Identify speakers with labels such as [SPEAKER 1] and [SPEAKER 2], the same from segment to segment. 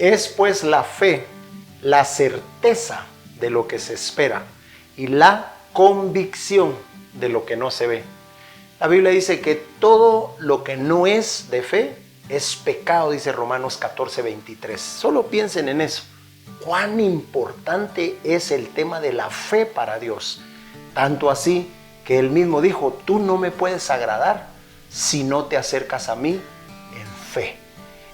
[SPEAKER 1] Es pues la fe, la certeza de lo que se espera y la convicción de lo que no se ve. La Biblia dice que todo lo que no es de fe es pecado, dice Romanos 14:23. Solo piensen en eso. Cuán importante es el tema de la fe para Dios. Tanto así que Él mismo dijo, tú no me puedes agradar si no te acercas a mí en fe.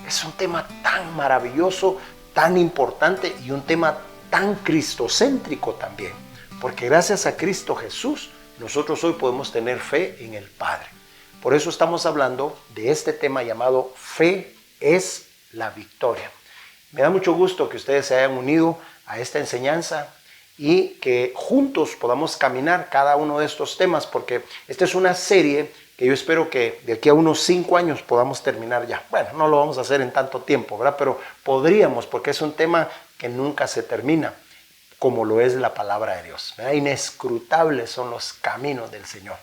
[SPEAKER 1] Es un tema tan maravilloso, tan importante y un tema tan cristocéntrico también. Porque gracias a Cristo Jesús, nosotros hoy podemos tener fe en el Padre. Por eso estamos hablando de este tema llamado Fe es la victoria. Me da mucho gusto que ustedes se hayan unido a esta enseñanza y que juntos podamos caminar cada uno de estos temas, porque esta es una serie que yo espero que de aquí a unos 5 años podamos terminar ya. Bueno, no lo vamos a hacer en tanto tiempo, ¿verdad? Pero podríamos, porque es un tema que nunca se termina, como lo es la palabra de Dios, ¿verdad? Inescrutables son los caminos del Señor.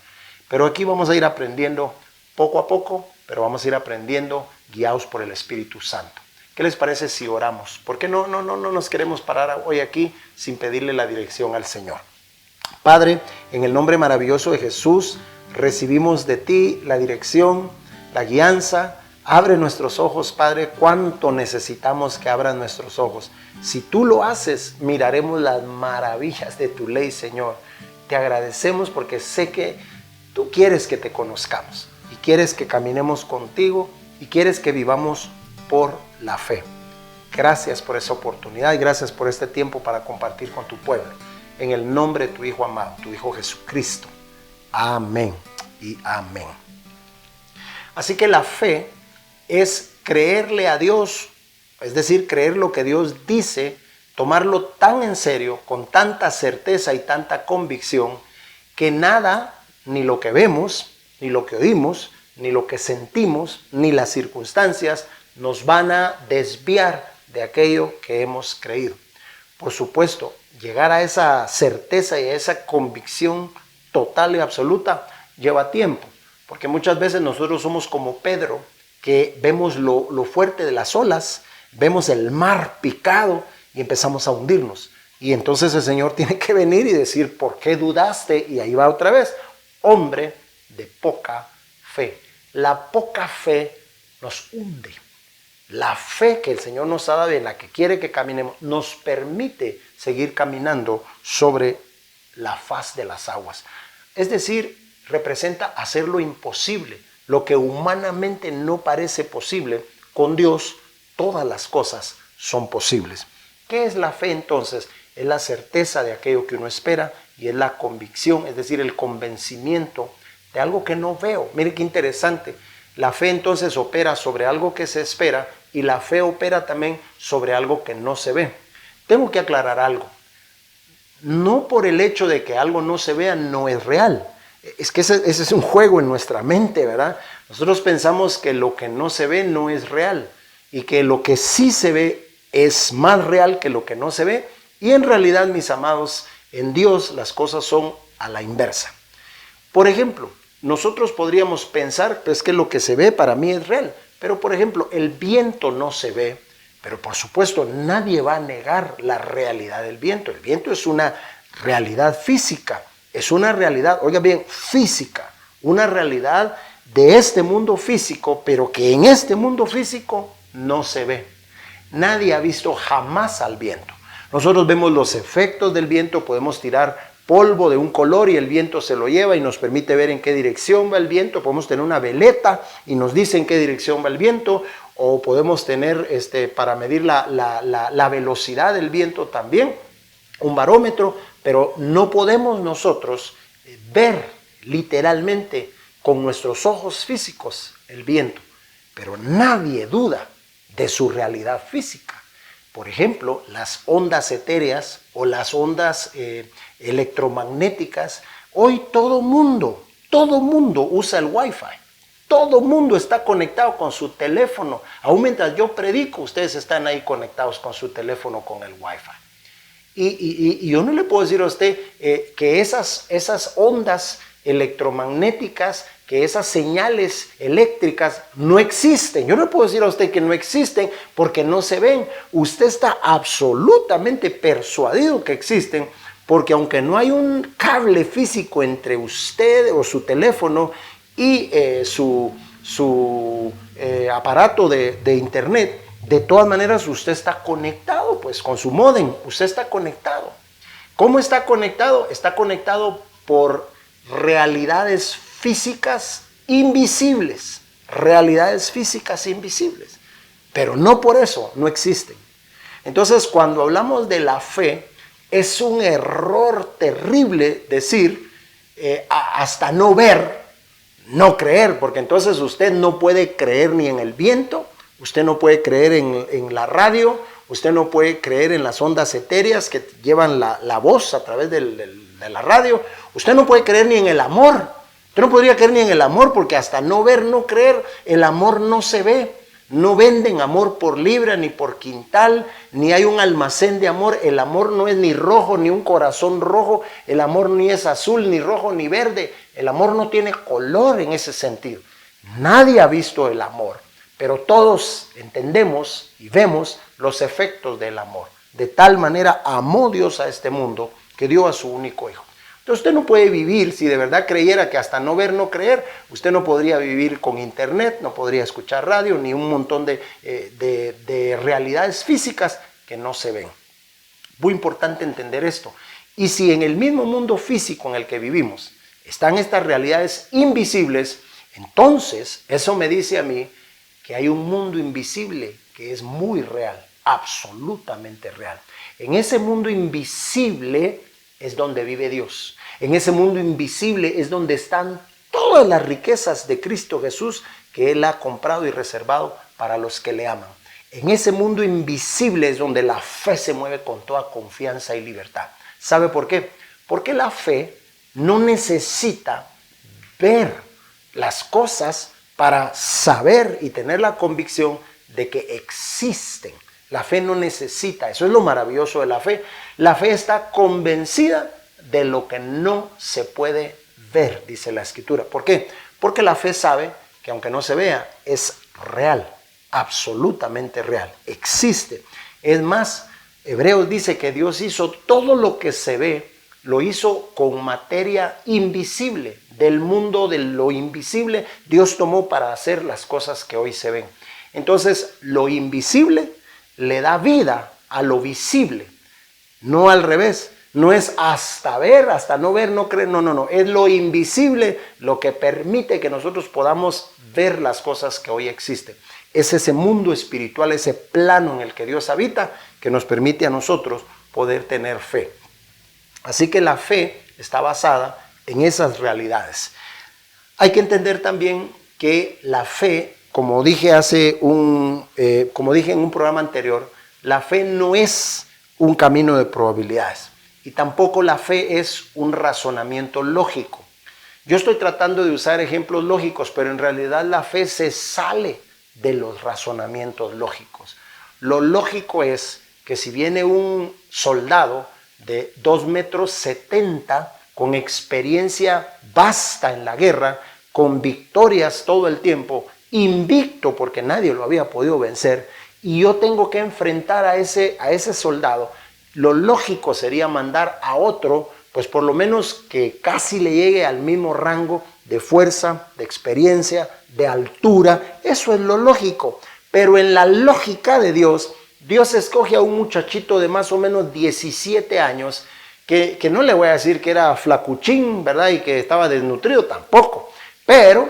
[SPEAKER 1] Pero aquí vamos a ir aprendiendo poco a poco, pero vamos a ir aprendiendo guiados por el Espíritu Santo. ¿Qué les parece si oramos? ¿Por qué no nos queremos parar hoy aquí sin pedirle la dirección al Señor? Padre, en el nombre maravilloso de Jesús, recibimos de ti la dirección, la guianza. Abre nuestros ojos, Padre, cuánto necesitamos que abran nuestros ojos. Si tú lo haces, miraremos las maravillas de tu ley, Señor. Te agradecemos porque sé que tú quieres que te conozcamos y quieres que caminemos contigo y quieres que vivamos por la fe. Gracias por esa oportunidad y gracias por este tiempo para compartir con tu pueblo. En el nombre de tu Hijo amado, tu Hijo Jesucristo. Amén y amén. Así que la fe es creerle a Dios, es decir, creer lo que Dios dice, tomarlo tan en serio, con tanta certeza y tanta convicción, que nada, ni lo que vemos, ni lo que oímos, ni lo que sentimos, ni las circunstancias, nos van a desviar de aquello que hemos creído. Por supuesto, llegar a esa certeza y a esa convicción total y absoluta lleva tiempo, porque muchas veces nosotros somos como Pedro, que vemos lo fuerte de las olas, vemos el mar picado y empezamos a hundirnos. Y entonces el Señor tiene que venir y decir, ¿por qué dudaste? Y ahí va otra vez, hombre de poca fe. La poca fe nos hunde. La fe que el Señor nos ha dado y en la que quiere que caminemos nos permite seguir caminando sobre la faz de las aguas. Es decir, representa hacer lo imposible, lo que humanamente no parece posible. Con Dios todas las cosas son posibles. ¿Qué es la fe entonces? Es la certeza de aquello que uno espera y es la convicción, es decir, el convencimiento de algo que no veo. Mire qué interesante. La fe entonces opera sobre algo que se espera y la fe opera también sobre algo que no se ve. Tengo que aclarar algo. No por el hecho de que algo no se vea no es real. Es que ese es un juego en nuestra mente, ¿verdad? Nosotros pensamos que lo que no se ve no es real y que lo que sí se ve es más real que lo que no se ve. Y en realidad, mis amados, en Dios las cosas son a la inversa. Por ejemplo, nosotros podríamos pensar pues, que lo que se ve para mí es real. Pero, por ejemplo, el viento no se ve. Pero, por supuesto, nadie va a negar la realidad del viento. El viento es una realidad física. Es una realidad, oiga bien, física. Una realidad de este mundo físico, pero que en este mundo físico no se ve. Nadie ha visto jamás al viento. Nosotros vemos los efectos del viento, podemos tirar polvo de un color y el viento se lo lleva y nos permite ver en qué dirección va el viento. Podemos tener una veleta y nos dice en qué dirección va el viento, o podemos tener para medir la velocidad del viento también, un barómetro, pero no podemos nosotros ver literalmente con nuestros ojos físicos el viento, pero nadie duda de su realidad física. Por ejemplo, las ondas etéreas o las ondas electromagnéticas. Hoy todo mundo usa el Wi-Fi. Todo mundo está conectado con su teléfono. Aún mientras yo predico, ustedes están ahí conectados con su teléfono con el Wi-Fi. Y yo no le puedo decir a usted que esas ondas electromagnéticas que esas señales eléctricas no existen. Yo no puedo decir a usted que no existen porque no se ven. Usted está absolutamente persuadido que existen, porque aunque no hay un cable físico entre usted o su teléfono y su aparato de internet, de todas maneras usted está conectado, pues con su módem, usted está conectado. ¿Cómo está conectado? Está conectado por realidades físicas invisibles, realidades físicas invisibles, pero no por eso no existen. Entonces, cuando hablamos de la fe, es un error terrible decir hasta no ver, no creer, porque entonces usted no puede creer ni en el viento, usted no puede creer en la radio, usted no puede creer en las ondas etéreas que llevan la voz a través de la radio, usted no puede creer ni en el amor. Usted no podría creer ni en el amor porque hasta no ver, no creer, el amor no se ve. No venden amor por libra ni por quintal, ni hay un almacén de amor. El amor no es ni rojo ni un corazón rojo, el amor ni es azul, ni rojo, ni verde. El amor no tiene color en ese sentido. Nadie ha visto el amor, pero todos entendemos y vemos los efectos del amor. De tal manera amó Dios a este mundo que dio a su único hijo. Entonces usted no puede vivir, si de verdad creyera que hasta no ver, no creer, usted no podría vivir con internet, no podría escuchar radio, ni un montón de realidades físicas que no se ven. Muy importante entender esto. Y si en el mismo mundo físico en el que vivimos están estas realidades invisibles, entonces eso me dice a mí que hay un mundo invisible que es muy real, absolutamente real. En ese mundo invisible es donde vive Dios. En ese mundo invisible es donde están todas las riquezas de Cristo Jesús que Él ha comprado y reservado para los que le aman. En ese mundo invisible es donde la fe se mueve con toda confianza y libertad. ¿Sabe por qué? Porque la fe no necesita ver las cosas para saber y tener la convicción de que existen. La fe no necesita, eso es lo maravilloso de la fe. La fe está convencida de lo que no se puede ver, dice la Escritura. ¿Por qué? Porque la fe sabe que aunque no se vea, es real, absolutamente real, existe. Es más, Hebreos dice que Dios hizo todo lo que se ve, lo hizo con materia invisible. Del mundo de lo invisible, Dios tomó para hacer las cosas que hoy se ven. Entonces, lo invisible le da vida a lo visible, no al revés. No es hasta ver, hasta no ver, no creer, no. Es lo invisible lo que permite que nosotros podamos ver las cosas que hoy existen. Es ese mundo espiritual, ese plano en el que Dios habita, que nos permite a nosotros poder tener fe. Así que la fe está basada en esas realidades. Hay que entender también que la fe, como dije en un programa anterior, la fe no es un camino de probabilidades. Y tampoco la fe es un razonamiento lógico. Yo estoy tratando de usar ejemplos lógicos, pero en realidad la fe se sale de los razonamientos lógicos. Lo lógico es que si viene un soldado de 2,70 m con experiencia vasta en la guerra, con victorias todo el tiempo, invicto porque nadie lo había podido vencer, y yo tengo que enfrentar a ese soldado, lo lógico sería mandar a otro, pues por lo menos que casi le llegue al mismo rango de fuerza, de experiencia, de altura. Eso es lo lógico. Pero en la lógica de Dios, Dios escoge a un muchachito de más o menos 17 años, que no le voy a decir que era flacuchín, ¿verdad? Y que estaba desnutrido, tampoco. Pero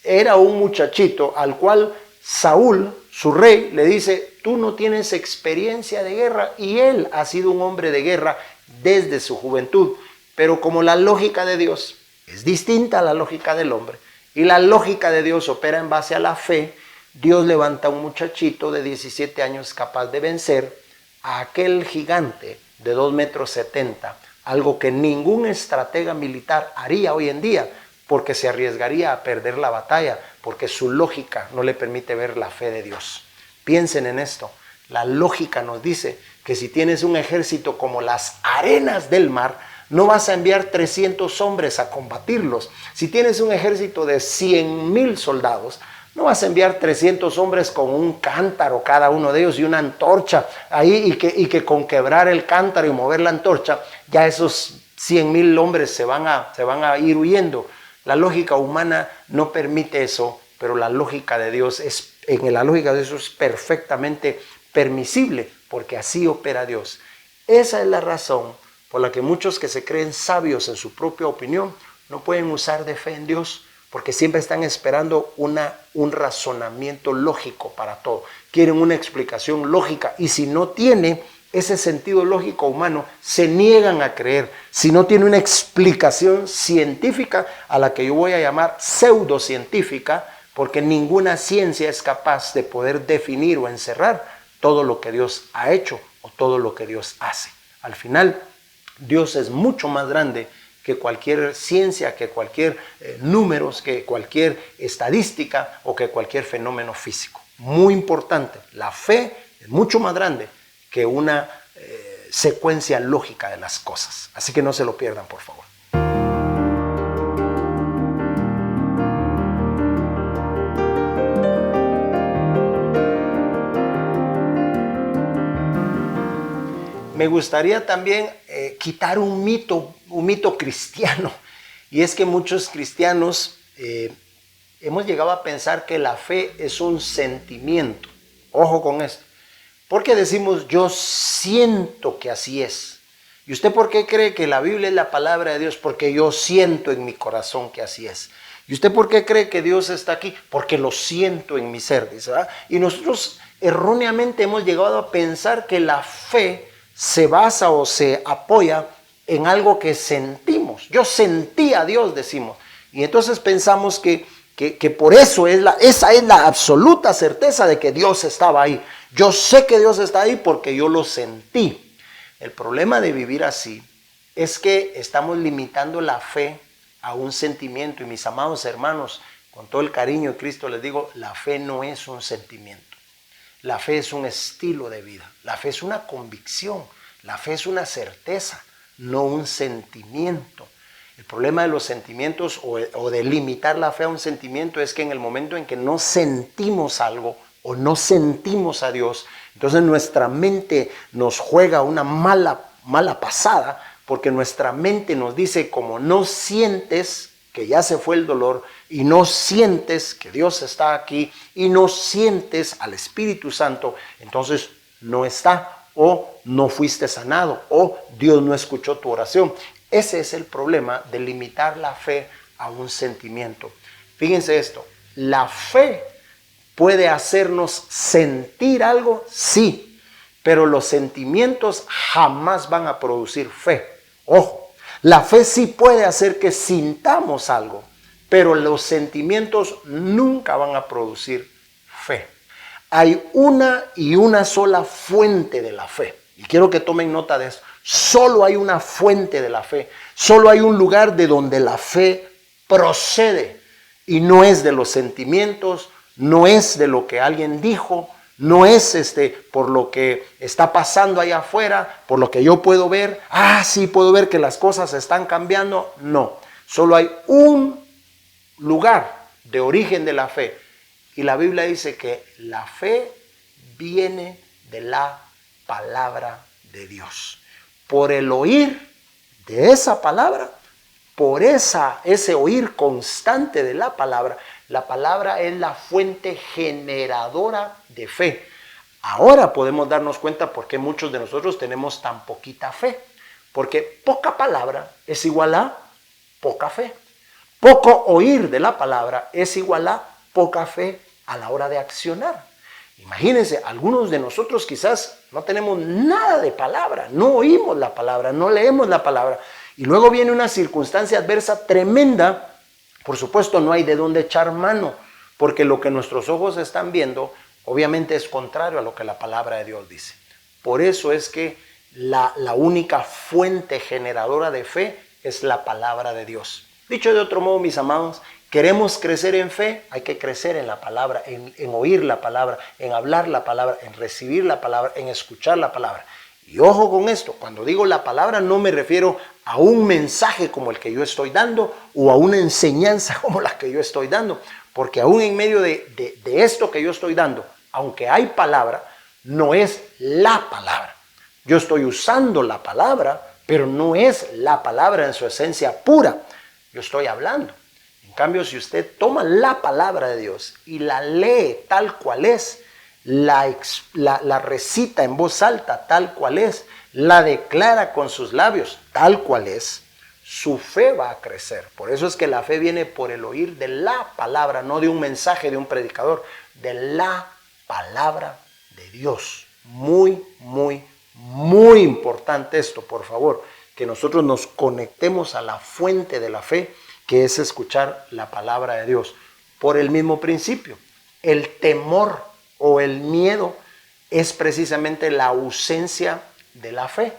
[SPEAKER 1] era un muchachito al cual Saúl, su rey, le dice: tú no tienes experiencia de guerra, y él ha sido un hombre de guerra desde su juventud. Pero como la lógica de Dios es distinta a la lógica del hombre, y la lógica de Dios opera en base a la fe, Dios levanta a un muchachito de 17 años capaz de vencer a aquel gigante de 2,70 m, algo que ningún estratega militar haría hoy en día, porque se arriesgaría a perder la batalla, porque su lógica no le permite ver la fe de Dios. Piensen en esto. La lógica nos dice que si tienes un ejército como las arenas del mar, No vas a enviar 300 hombres a combatirlos. Si tienes un ejército de 100,000 soldados, no vas a enviar 300 hombres con un cántaro cada uno de ellos y una antorcha ahí y que con quebrar el cántaro y mover la antorcha, ya esos 100,000 hombres se van a ir huyendo. La lógica humana no permite eso, pero la lógica de Dios es perfectamente permisible, porque así opera Dios. Esa es la razón por la que muchos que se creen sabios en su propia opinión no pueden usar de fe en Dios, porque siempre están esperando un razonamiento lógico para todo. Quieren una explicación lógica, y si no tiene ese sentido lógico humano, se niegan a creer. Si no tiene una explicación científica, a la que yo voy a llamar pseudocientífica, porque ninguna ciencia es capaz de poder definir o encerrar todo lo que Dios ha hecho o todo lo que Dios hace. Al final, Dios es mucho más grande que cualquier ciencia, que cualquier números, que cualquier estadística o que cualquier fenómeno físico. Muy importante, la fe es mucho más grande que una secuencia lógica de las cosas. Así que no se lo pierdan, por favor. Me gustaría también quitar un mito cristiano, y es que muchos cristianos hemos llegado a pensar que la fe es un sentimiento. Ojo con esto, porque decimos yo siento que así es. ¿Y usted por qué cree que la Biblia es la palabra de Dios? Porque yo siento en mi corazón que así es. ¿Y usted por qué cree que Dios está aquí? Porque lo siento en mi ser, dice, ¿verdad? Y nosotros erróneamente hemos llegado a pensar que la fe se basa o se apoya en algo que sentimos. Yo sentí a Dios, decimos. Y entonces pensamos que por eso esa es la absoluta certeza de que Dios estaba ahí. Yo sé que Dios está ahí porque yo lo sentí. El problema de vivir así es que estamos limitando la fe a un sentimiento. Y mis amados hermanos, con todo el cariño de Cristo les digo, la fe no es un sentimiento. La fe es un estilo de vida. La fe es una convicción. La fe es una certeza, no un sentimiento. El problema de los sentimientos o de limitar la fe a un sentimiento es que en el momento en que no sentimos algo o no sentimos a Dios, entonces nuestra mente nos juega una mala pasada, porque nuestra mente nos dice, como no sientes que ya se fue el dolor, y no sientes que Dios está aquí, y no sientes al Espíritu Santo, entonces no está, o no fuiste sanado, o Dios no escuchó tu oración. Ese es el problema de limitar la fe a un sentimiento. Fíjense esto, la fe puede hacernos sentir algo, sí, pero los sentimientos jamás van a producir fe. Ojo, la fe sí puede hacer que sintamos algo, pero los sentimientos nunca van a producir fe. Hay una y una sola fuente de la fe. Y quiero que tomen nota de eso. Solo hay una fuente de la fe. Solo hay un lugar de donde la fe procede. Y no es de los sentimientos, no es de lo que alguien dijo, no es por lo que está pasando allá afuera, por lo que yo puedo ver. Sí, puedo ver que las cosas están cambiando. No, solo hay un lugar de origen de la fe. Y la Biblia dice que la fe viene de la palabra de Dios. Por el oír de esa palabra, por ese oír constante de la palabra es la fuente generadora de fe. Ahora podemos darnos cuenta por qué muchos de nosotros tenemos tan poquita fe. Porque poca palabra es igual a poca fe. Poco oír de la palabra es igual a poca fe a la hora de accionar. Imagínense, algunos de nosotros quizás no tenemos nada de palabra, no oímos la palabra, no leemos la palabra, y luego viene una circunstancia adversa tremenda. Por supuesto, no hay de dónde echar mano, porque lo que nuestros ojos están viendo obviamente es contrario a lo que la palabra de Dios dice. Por eso es que la única fuente generadora de fe es la palabra de Dios. Dicho de otro modo, mis amados, queremos crecer en fe, hay que crecer en la palabra, en oír la palabra, en hablar la palabra, en recibir la palabra, en escuchar la palabra. Y ojo con esto, cuando digo la palabra no me refiero a un mensaje como el que yo estoy dando o a una enseñanza como la que yo estoy dando, porque aún en medio de esto que yo estoy dando, aunque hay palabra, no es la palabra. Yo estoy usando la palabra, pero no es la palabra en su esencia pura. Yo estoy hablando. En cambio, si usted toma la palabra de Dios y la lee tal cual es, la recita en voz alta tal cual es, la declara con sus labios tal cual es, su fe va a crecer. Por eso es que la fe viene por el oír de la palabra, no de un mensaje de un predicador, de la palabra de Dios. Muy, muy, muy importante esto, por favor, que nosotros nos conectemos a la fuente de la fe, que es escuchar la palabra de Dios. Por el mismo principio, el temor o el miedo es precisamente la ausencia de la fe.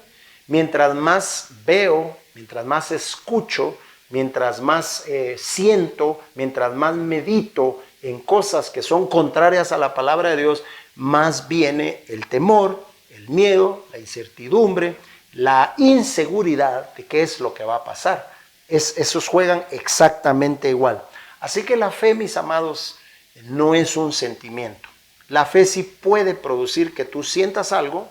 [SPEAKER 1] Mientras más veo, mientras más escucho, mientras más siento, mientras más medito en cosas que son contrarias a la palabra de Dios, más viene el temor, el miedo, la incertidumbre, la inseguridad de qué es lo que va a pasar. Esos juegan exactamente igual. Así que la fe, mis amados, no es un sentimiento. La fe sí puede producir que tú sientas algo,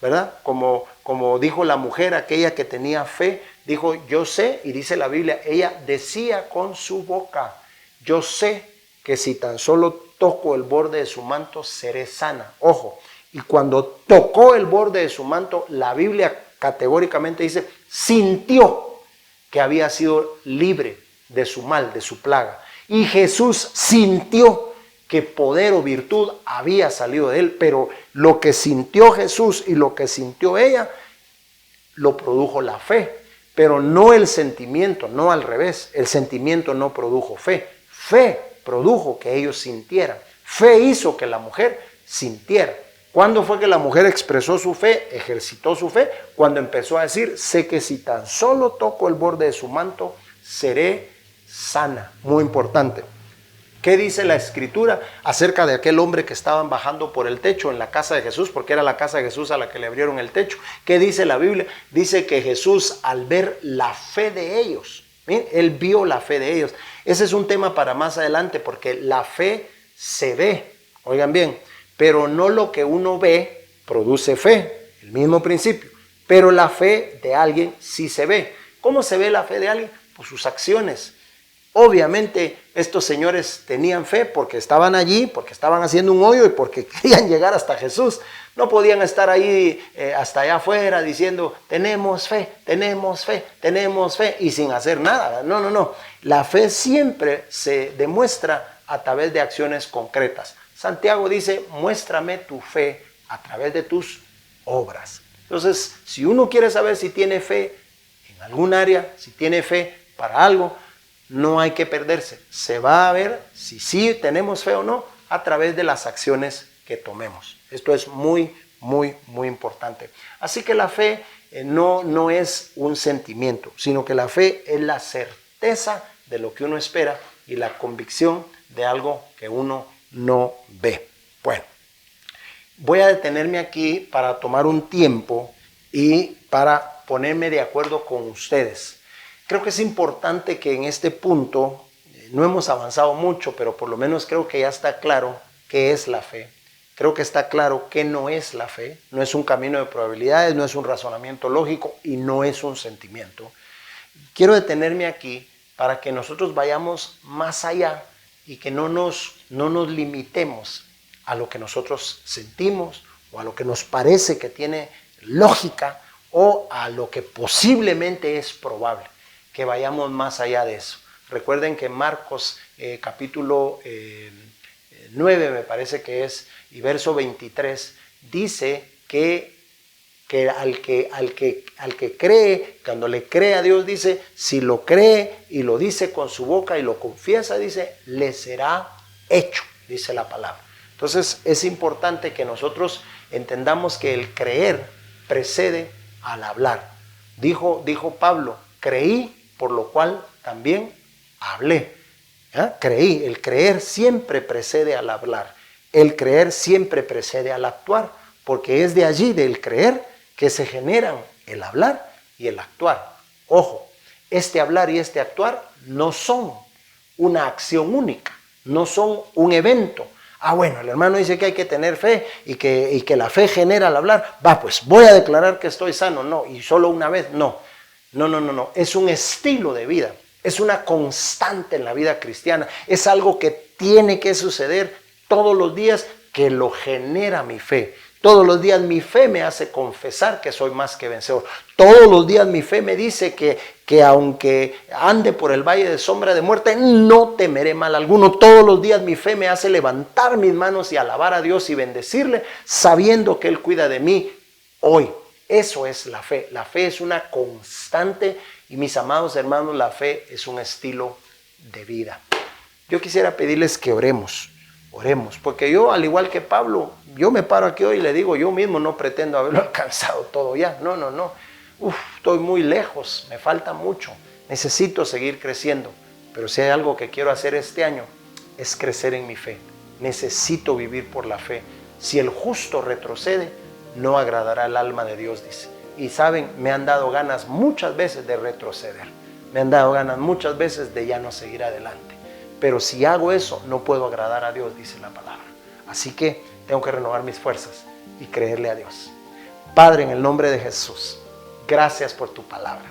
[SPEAKER 1] ¿verdad? Como dijo la mujer, aquella que tenía fe, dijo, yo sé, y dice la Biblia, ella decía con su boca, yo sé que si tan solo toco el borde de su manto, seré sana. Ojo, y cuando tocó el borde de su manto, la Biblia categóricamente dice, sintió que había sido libre de su mal, de su plaga. Y Jesús sintió que poder o virtud había salido de él, pero lo que sintió Jesús y lo que sintió ella, lo produjo la fe, pero no el sentimiento, no al revés. El sentimiento no produjo fe, fe produjo que ellos sintieran, fe hizo que la mujer sintiera. ¿Cuándo fue que la mujer expresó su fe, ejercitó su fe? Cuando empezó a decir, sé que si tan solo toco el borde de su manto, seré sana. Muy importante. ¿Qué dice la Escritura acerca de aquel hombre que estaban bajando por el techo en la casa de Jesús? Porque era la casa de Jesús a la que le abrieron el techo. ¿Qué dice la Biblia? Dice que Jesús, al ver la fe de ellos, ¿bien? Él vio la fe de ellos. Ese es un tema para más adelante, porque la fe se ve, oigan bien, pero no lo que uno ve produce fe, el mismo principio. Pero la fe de alguien sí se ve. ¿Cómo se ve la fe de alguien? Pues sus acciones. Obviamente estos señores tenían fe porque estaban allí, porque estaban haciendo un hoyo y porque querían llegar hasta Jesús. No podían estar ahí hasta allá afuera diciendo tenemos fe, tenemos fe, tenemos fe y sin hacer nada. No, no, no. La fe siempre se demuestra a través de acciones concretas. Santiago dice, muéstrame tu fe a través de tus obras. Entonces, si uno quiere saber si tiene fe en algún área, si tiene fe para algo, no hay que perderse. Se va a ver si sí tenemos fe o no a través de las acciones que tomemos. Esto es muy, muy, muy importante. Así que la fe no es un sentimiento, sino que la fe es la certeza de lo que uno espera y la convicción de algo que uno no ve. Bueno, voy a detenerme aquí para tomar un tiempo y para ponerme de acuerdo con ustedes. Creo que es importante que en este punto, no hemos avanzado mucho, pero por lo menos creo que ya está claro qué es la fe. Creo que está claro qué no es la fe. No es un camino de probabilidades, no es un razonamiento lógico y no es un sentimiento. Quiero detenerme aquí para que nosotros vayamos más allá y que no nos limitemos a lo que nosotros sentimos o a lo que nos parece que tiene lógica o a lo que posiblemente es probable. Que vayamos más allá de eso. Recuerden que Marcos capítulo 9 me parece que es, y verso 23, dice que al que cree, cuando le cree a Dios, dice, si lo cree y lo dice con su boca y lo confiesa, dice, le será hecho, dice la palabra. Entonces es importante que nosotros entendamos que el creer precede al hablar. Dijo Pablo, creí, por lo cual también hablé. Creí, el creer siempre precede al hablar. El creer siempre precede al actuar, porque es de allí, del creer, que se generan el hablar y el actuar. Ojo, este hablar y este actuar no son una acción única, no son un evento. Bueno, el hermano dice que hay que tener fe y que la fe genera al hablar. Pues voy a declarar que estoy sano. No, y solo una vez, no. No. Es un estilo de vida. Es una constante en la vida cristiana. Es algo que tiene que suceder todos los días, que lo genera mi fe. Todos los días mi fe me hace confesar que soy más que vencedor. Todos los días mi fe me dice que aunque ande por el valle de sombra de muerte, no temeré mal alguno. Todos los días mi fe me hace levantar mis manos y alabar a Dios y bendecirle, sabiendo que Él cuida de mí hoy. Eso es la fe. La fe es una constante y, mis amados hermanos, la fe es un estilo de vida. Yo quisiera pedirles que oremos, porque yo, al igual que Pablo, yo me paro aquí hoy y le digo, yo mismo no pretendo haberlo alcanzado todo ya. No. Estoy muy lejos, me falta mucho. Necesito seguir creciendo. Pero si hay algo que quiero hacer este año, es crecer en mi fe. Necesito vivir por la fe. Si el justo retrocede, no agradará el alma de Dios, dice. Y saben, me han dado ganas muchas veces de retroceder. Me han dado ganas muchas veces de ya no seguir adelante. Pero si hago eso, no puedo agradar a Dios, dice la palabra. Así que tengo que renovar mis fuerzas y creerle a Dios. Padre, en el nombre de Jesús, gracias por tu palabra.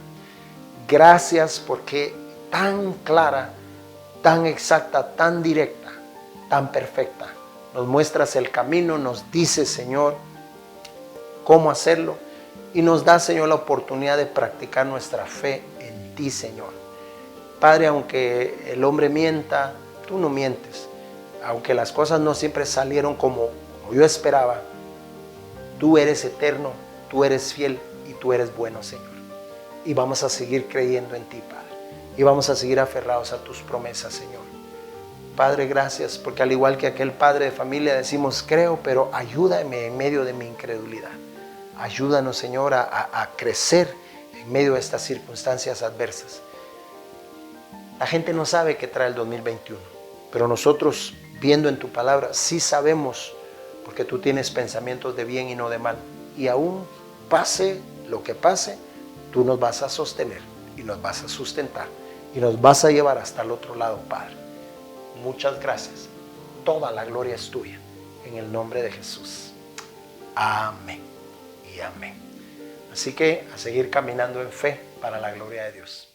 [SPEAKER 1] Gracias porque tan clara, tan exacta, tan directa, tan perfecta. Nos muestras el camino, nos dices, Señor, cómo hacerlo. Y nos da, Señor, la oportunidad de practicar nuestra fe en ti, Señor. Padre, aunque el hombre mienta, tú no mientes. Aunque las cosas no siempre salieron como yo esperaba, tú eres eterno, tú eres fiel y tú eres bueno, Señor. Y vamos a seguir creyendo en ti, Padre. Y vamos a seguir aferrados a tus promesas, Señor. Padre, gracias, porque al igual que aquel padre de familia decimos, creo, pero ayúdame en medio de mi incredulidad. Ayúdanos, Señor, a crecer en medio de estas circunstancias adversas. La gente no sabe qué trae el 2021, pero nosotros, viendo en tu palabra, sí sabemos, porque tú tienes pensamientos de bien y no de mal. Y aún pase lo que pase, tú nos vas a sostener y nos vas a sustentar y nos vas a llevar hasta el otro lado, Padre. Muchas gracias. Toda la gloria es tuya. En el nombre de Jesús. Amén y amén. Así que a seguir caminando en fe para la gloria de Dios.